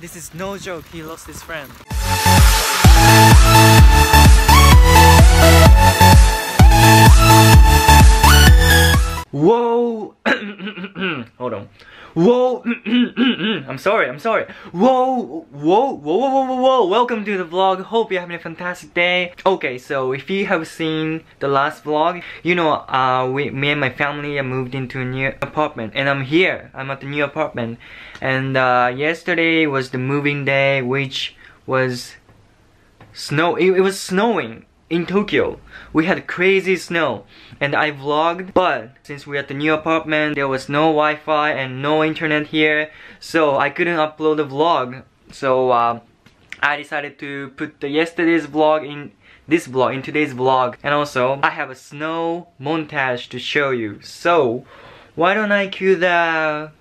This is no joke, he lost his friend. Whoa! Hold on. Whoa! I'm sorry. Whoa! Welcome to the vlog. Hope you're having a fantastic day. Okay, so if you have seen the last vlog, you know, me and my family moved into a new apartment, and I'm here. I'm at the new apartment, and yesterday was the moving day, which was it was snowing in Tokyo. We had crazy snow, and I vlogged, but since we're at the new apartment, there was no Wi-Fi and no internet here, so I couldn't upload the vlog. So I decided to put yesterday's vlog in today's vlog, and also I have a snow montage to show you. So why don't I cue the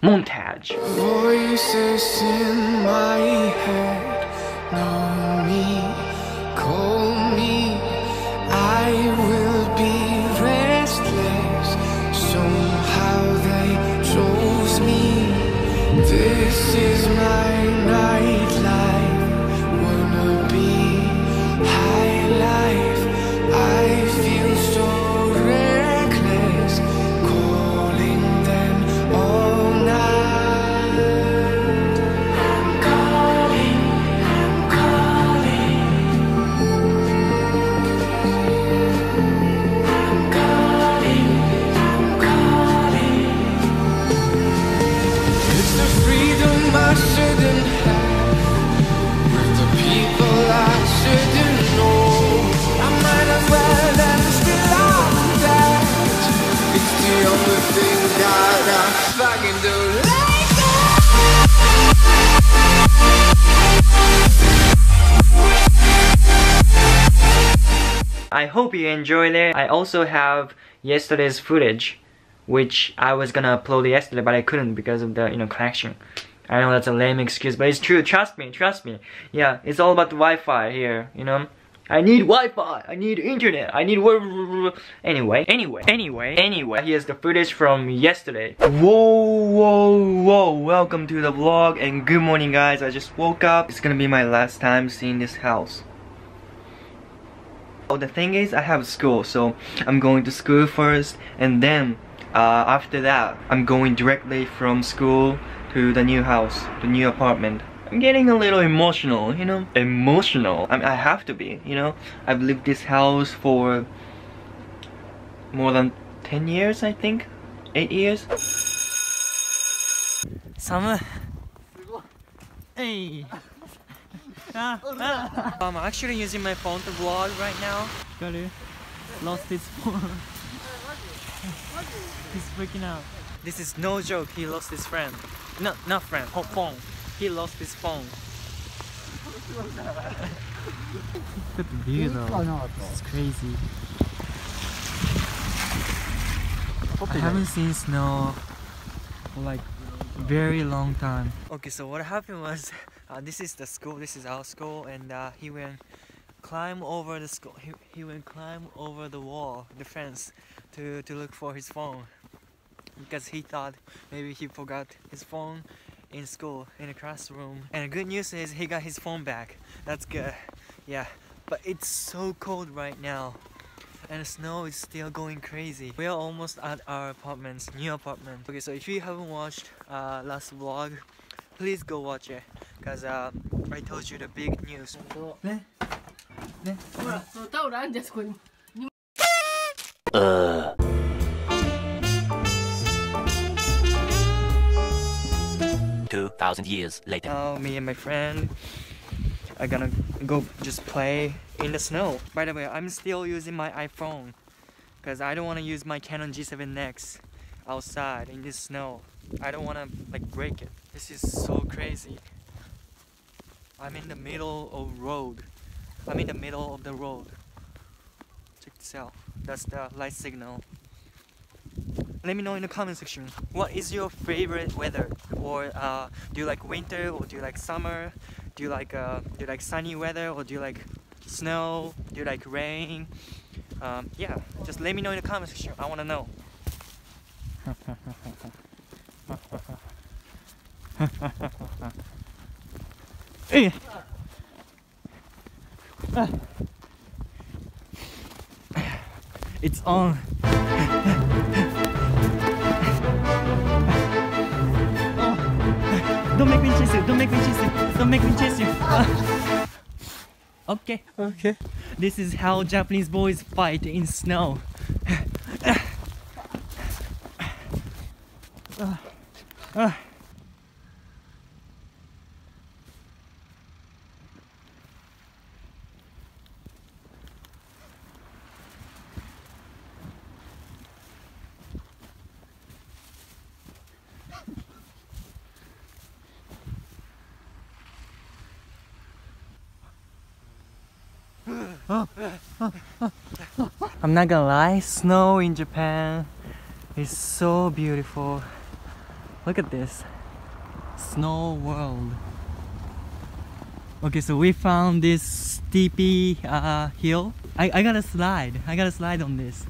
montage? Voices in my head, know me, call me, I will be restless. Somehow they chose me. This is my nightlife, wanna be high life. I feel so reckless, calling them all night. I'm calling, I'm calling. I'm calling, I'm calling. It's the freedom I shouldn't have, with the people I shouldn't know. I might as well end still on that. It's the only thing that I fucking do. I hope you enjoyed it. I also have yesterday's footage, which I was gonna upload yesterday, but I couldn't because of the connection. I know that's a lame excuse, but it's true. Trust me. Yeah, it's all about the Wi-Fi here. I need Wi-Fi. I need internet. I need anyway. Here's the footage from yesterday. Whoa! Welcome to the vlog and good morning, guys. I just woke up. It's gonna be my last time seeing this house. The thing is, I have school, so I'm going to school first, and then after that, I'm going directly from school to the new house, the new apartment. I'm getting a little emotional, Emotional. I have to be, I've lived this house for more than 10 years, I think. 8 years. Summer. Hey. I'm actually using my phone to vlog right now. Garu lost his phone. He's freaking out. This is no joke, he lost his friend. No, not friend, phone. He lost his phone. Look at the view though, it's crazy. I haven't seen snow for like very long time. Okay, so what happened was, this is the school, this is our school, and he went climb over the school. He went climb over the wall, the fence, to look for his phone, because he thought maybe he forgot his phone in school, in the classroom. And the good news is he got his phone back. That's good. Yeah, but it's so cold right now, and the snow is still going crazy. We are almost at our new apartment. Okay, so if you haven't watched last vlog, please go watch it, because I told you the big news. 2,000 years later. Now me and my friend are gonna go just play in the snow. By the way, I'm still using my iPhone because I don't want to use my Canon G7X outside in this snow. I don't want to break it. This is so crazy. I'm in the middle of road. I'm in the middle of the road. Check this out. That's the light signal. Let me know in the comment section, what is your favorite weather? Or do you like winter, or do you like summer? Do you like sunny weather, or do you like snow? Do you like rain? Yeah, just let me know in the comment section. I want to know. It's on. Don't make me chase you. Don't make me chase you. Don't make me chase you. Okay. Okay. This is how Japanese boys fight in snow. I'm not gonna lie, snow in Japan is so beautiful. Look at this. Snow world. Okay, so we found this steepy hill. I gotta slide. I gotta slide on this.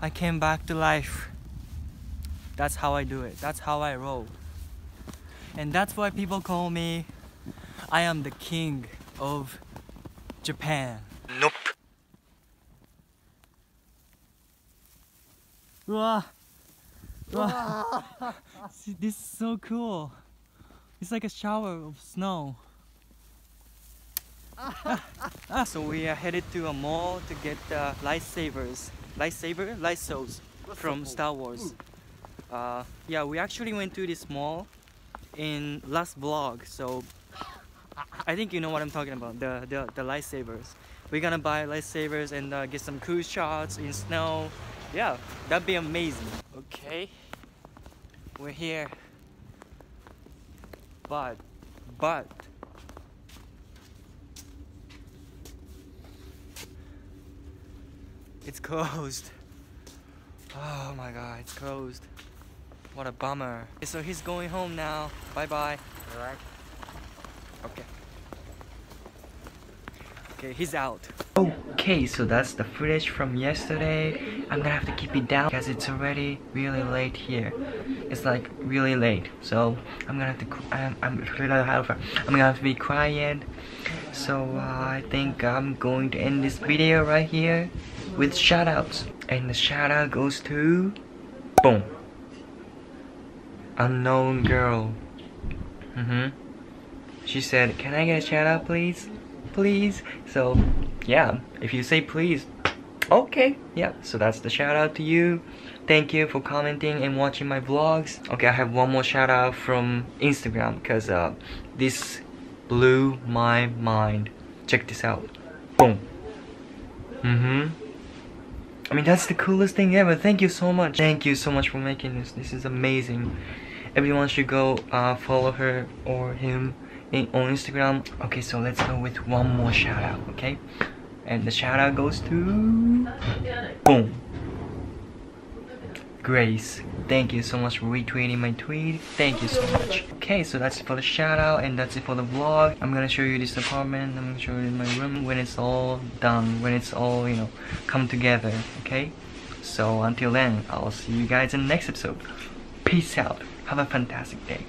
I came back to life. That's how I do it. That's how I roll. And that's why people call me, I am the king of Japan. Nope. Wow. Wow. See, this is so cool. It's like a shower of snow. So we are headed to a mall to get lightsabers. Lightsabers from Star Wars. Yeah, we actually went to this mall in last vlog, so I think you know what I'm talking about, the lightsabers. We're gonna buy lightsabers and get some cool shots in snow. Yeah, that'd be amazing. Okay, we're here, but it's closed. Oh my god, it's closed. What a bummer. Okay, so he's going home now. Bye bye. Alright. Okay. Okay, he's out. Okay, so that's the footage from yesterday. I'm gonna have to keep it down because it's already really late here. It's like really late. So I'm gonna have to I'm gonna have to be quiet. So I think I'm going to end this video right here with shoutouts. And the shoutout goes to boom, unknown girl. She said, can I get a shout out please? Please. So yeah, if you say please, okay, yeah, so that's the shout out to you. Thank you for commenting and watching my vlogs. Okay, I have one more shout out from Instagram because this blew my mind. Check this out. Boom. I mean, that's the coolest thing ever. Thank you so much. Thank you so much for making this. This is amazing. Everyone should go follow her or him on Instagram. Okay, so let's go with one more shout out, okay? And the shout out goes to boom, Grace. Thank you so much for retweeting my tweet. Thank you so much. Okay, so that's it for the shout out and that's it for the vlog. I'm gonna show you this apartment. I'm gonna show you my room when it's all done, when it's all, you know, come together, okay? So until then, I'll see you guys in the next episode. Peace out. Have a fantastic day.